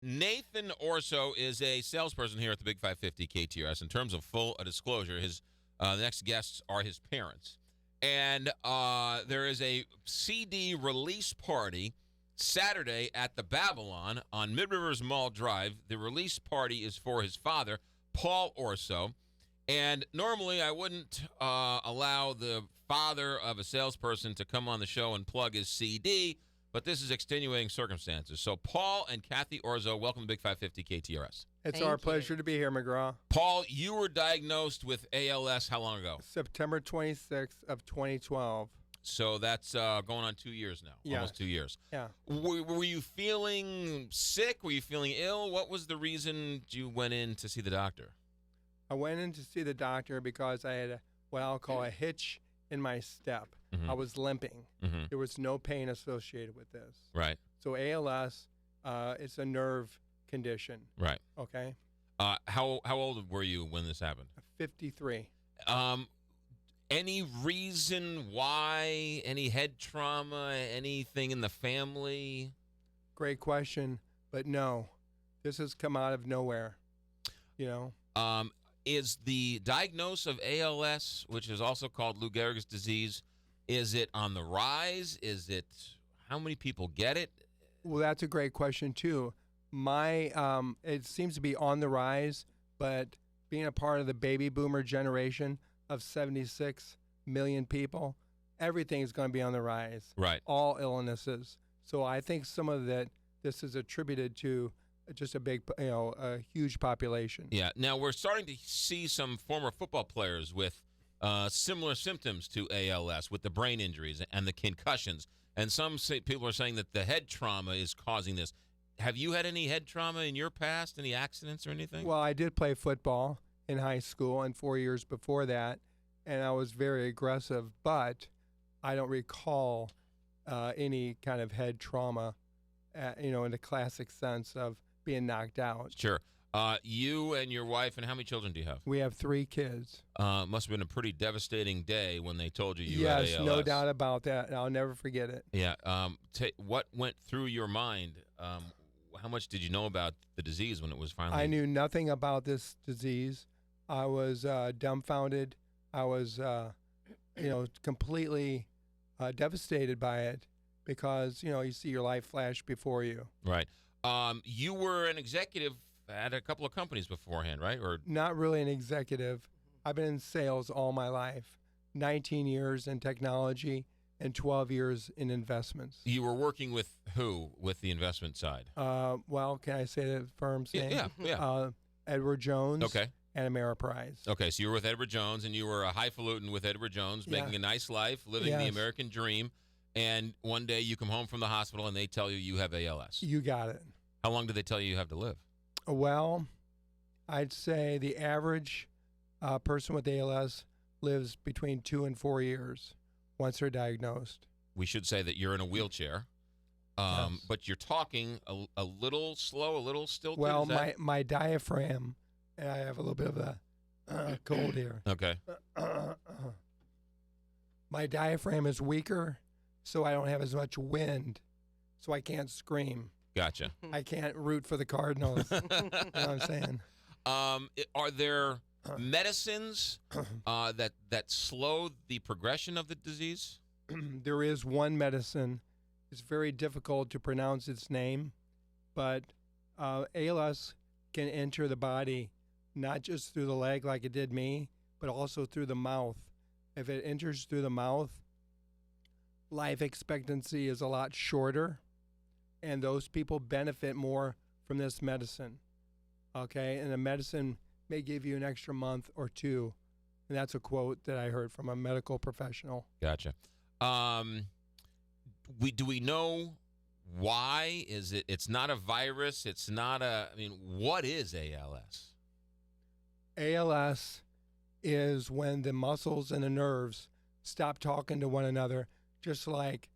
Nathan Orso is a salesperson here at the Big 550 KTRS. In terms of full disclosure, his next guests are his parents. And there is a CD release party Saturday at the Babylon on Mid-Rivers Mall Drive. The release party is for his father, Paul Orso. And normally I wouldn't allow the father of a salesperson to come on the show and plug his CD, but this is extenuating circumstances. So Paul and Kathy Orso, welcome to Big 550 KTRS. It's our pleasure to be here, McGraw. Paul, you were diagnosed with ALS how long ago? September 26th of 2012. So that's going on 2 years now, almost 2 years. Yeah. Were you feeling sick? Were you feeling ill? What was the reason you went in to see the doctor? I went in to see the doctor because I had what I'll call a hitch in my step. Mm-hmm. I was limping. Mm-hmm. There was no pain associated with this. Right. So ALS, it's a nerve condition. Right. Okay. How old were you when this happened? 53. Any reason why? Any head trauma? Anything in the family? Great question, but no. This has come out of nowhere. You know? Is the diagnosis of ALS, which is also called Lou Gehrig's disease, is it on the rise? Is it, how many people get it? Well, that's a great question too. It seems to be on the rise, but being a part of the baby boomer generation of 76 million people, everything is going to be on the rise. Right. All illnesses. So I think some of this is attributed to just a huge population. Yeah. Now we're starting to see some former football players with similar symptoms to ALS, with the brain injuries and the concussions. And people are saying that the head trauma is causing this. Have you had any head trauma in your past? Any accidents or anything? Well, I did play football in high school and 4 years before that, and I was very aggressive, but I don't recall any kind of head trauma, in the classic sense of being knocked out. Sure. You and your wife, and how many children do you have? We have 3 kids. Must have been a pretty devastating day when they told you had ALS. Yes, no doubt about that. I'll never forget it. Yeah. What went through your mind? How much did you know about the disease when it was finally? I knew nothing about this disease. I was dumbfounded. I was, completely devastated by it because, you see your life flash before you. Right. You were an executive at a couple of companies beforehand, right? Or not really an executive. I've been in sales all my life, 19 years in technology and 12 years in investments. You were working with who with the investment side? Well, can I say the firm's name? Yeah. Edward Jones. Okay. And Ameriprise. Okay, so you were with Edward Jones, and you were a highfalutin with Edward Jones, making a nice life, living the American dream, and one day you come home from the hospital and they tell you have ALS. You got it. How long did they tell you have to live? Well, I'd say the average person with ALS lives between 2 and 4 years once they're diagnosed. We should say that you're in a wheelchair, Yes. but you're talking a little slow, a little stilted. Well, my diaphragm, and I have a little bit of a cold here. Okay. My diaphragm is weaker, so I don't have as much wind, so I can't scream. Gotcha. I can't root for the Cardinals. You know what I'm saying? Are there medicines that slow the progression of the disease? There is one medicine. It's very difficult to pronounce its name, but ALS can enter the body not just through the leg like it did me, but also through the mouth. If it enters through the mouth, life expectancy is a lot shorter, and those people benefit more from this medicine. Okay, and the medicine may give you an extra month or 2, and that's a quote that I heard from a medical professional. Gotcha. Do we know why? It's not a virus? It's not what is ALS? ALS is when the muscles and the nerves stop talking to one another, just like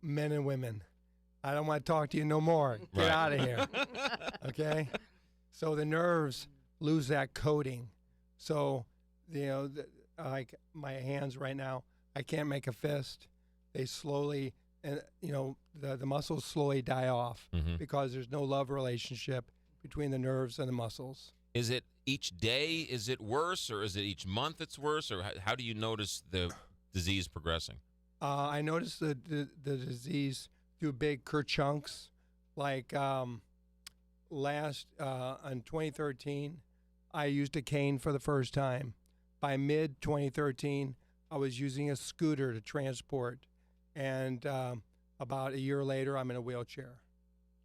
men and women. I don't want to talk to you no more. Get out of here. Okay? So the nerves lose that coding. So, like my hands right now, I can't make a fist. They slowly and the muscles slowly die off Mm-hmm. because there's no love relationship between the nerves and the muscles. Is it each day? Is it worse, or is it each month it's worse, or how do you notice the disease progressing? I noticed the disease through big kerchunks, like last in 2013, I used a cane for the first time. By mid 2013, I was using a scooter to transport, and about a year later, I'm in a wheelchair.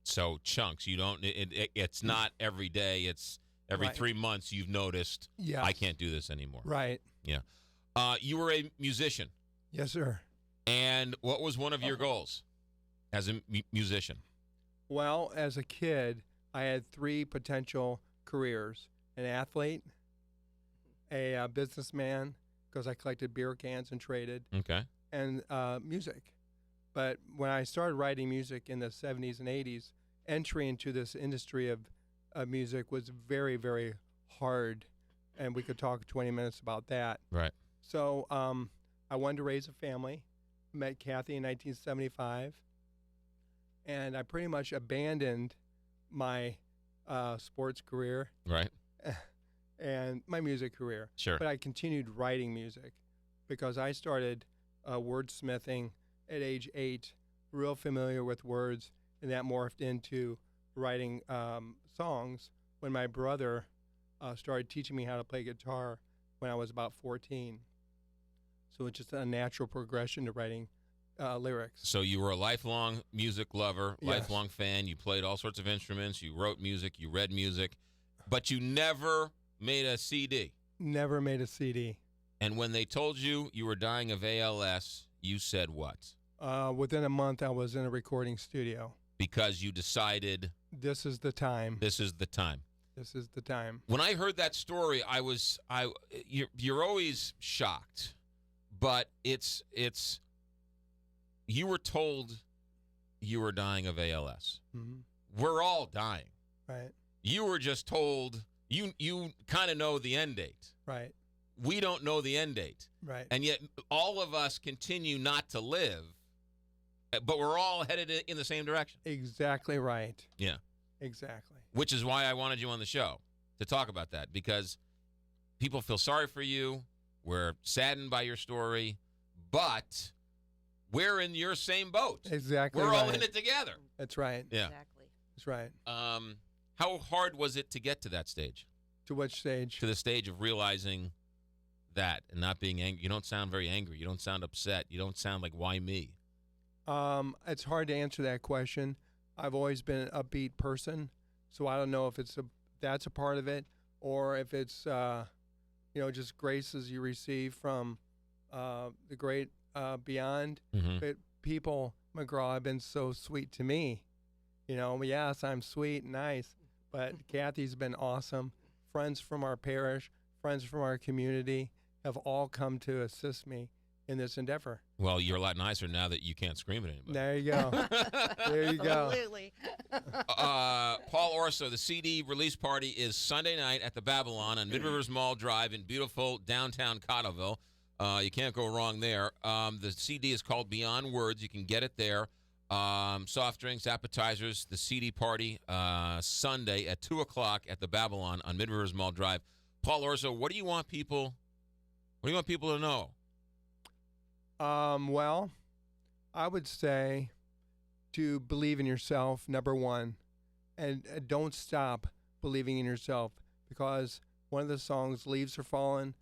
So chunks. You don't. It's not every day. It's every Right. 3 months. You've noticed. Yes. I can't do this anymore. Right. Yeah. You were a musician, Yes, sir. and what was one of your goals as a musician? Well, as a kid, I had 3 potential careers: an athlete, a businessman, because I collected beer cans and traded, Okay. and music. But when I started writing music in the 70s and 80s, entry into this industry of music was very, very hard. And we could talk 20 minutes about that. Right. So I wanted to raise a family. Met Kathy in 1975. And I pretty much abandoned my sports career Right. and my music career. Sure. But I continued writing music because I started wordsmithing at age 8, real familiar with words, and that morphed into writing songs when my brother started teaching me how to play guitar when I was about 14. So it's just a natural progression to writing lyrics. So you were a lifelong music lover, Yes. lifelong fan. You played all sorts of instruments. You wrote music. You read music, but you never made a CD. Never made a CD. And when they told you you were dying of ALS, you said what? Within a month, I was in a recording studio. Because you decided This is the time. this is the time. This is the time. When I heard that story, you're always shocked, but it's you were told you were dying of ALS. Hmm. We're all dying. Right. You were just told you kind of know the end date. Right. We don't know the end date. Right. And yet all of us continue not to live, but we're all headed in the same direction. Exactly right. Yeah. Exactly. Which is why I wanted you on the show to talk about that, because people feel sorry for you. We're saddened by your story, but we're in your same boat. Exactly We're right. all in it together. That's right. Yeah. Exactly. That's right. How hard was it to get to that stage? To which stage? To the stage of realizing that and not being angry. You don't sound very angry. You don't sound upset. You don't sound like, why me? It's hard to answer that question. I've always been an upbeat person, so I don't know if that's a part of it, or if it's just graces you receive from the great beyond. Mm-hmm. But people, McGraw, have been so sweet to me. Yes, I'm sweet and nice, but Kathy's been awesome. Friends from our parish, friends from our community have all come to assist me in this endeavor. Well, you're a lot nicer now that you can't scream at anybody. There you go. There you go. Absolutely. Paul Orso, the CD release party is Sunday night at the Babylon on Mid-Rivers Mall Drive in beautiful downtown Cottleville. You can't go wrong there. The CD is called Beyond Words. You can get it there. Soft drinks, appetizers, the CD party Sunday at 2 o'clock at the Babylon on Mid-Rivers Mall Drive. Paul Orso, what do you want people to know? Well, I would say to believe in yourself, number one, and don't stop believing in yourself, because one of the songs, Leaves Are Falling,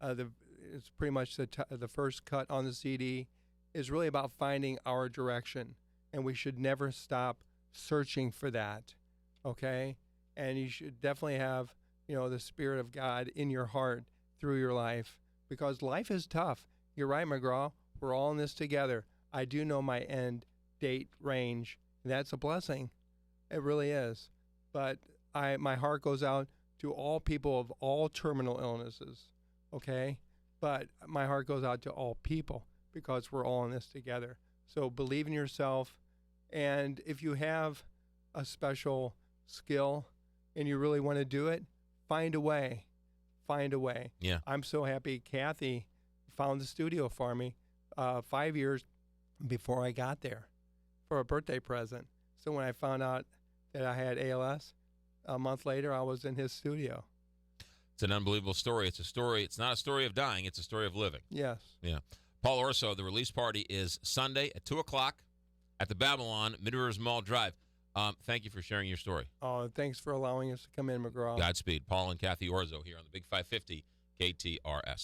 it's pretty much the first cut on the CD, is really about finding our direction, and we should never stop searching for that, okay? And you should definitely have, the Spirit of God in your heart through your life, because life is tough. You're right, McGraw. We're all in this together. I do know my end date range. That's a blessing. It really is. But my heart goes out to all people of all terminal illnesses, okay? But my heart goes out to all people because we're all in this together. So believe in yourself. And if you have a special skill and you really want to do it, find a way. Find a way. Yeah. I'm so happy Kathy found the studio for me 5 years before I got there. for a birthday present. So when I found out that I had ALS, a month later, I was in his studio. It's an unbelievable story. It's a story. It's not a story of dying. It's a story of living. Yes. Yeah. Paul Orso, the release party is Sunday at 2 o'clock at the Babylon, Mid-Rivers Mall Drive. Thank you for sharing your story. Oh, thanks for allowing us to come in, McGraw. Godspeed. Paul and Kathy Orso here on the Big 550 KTRS.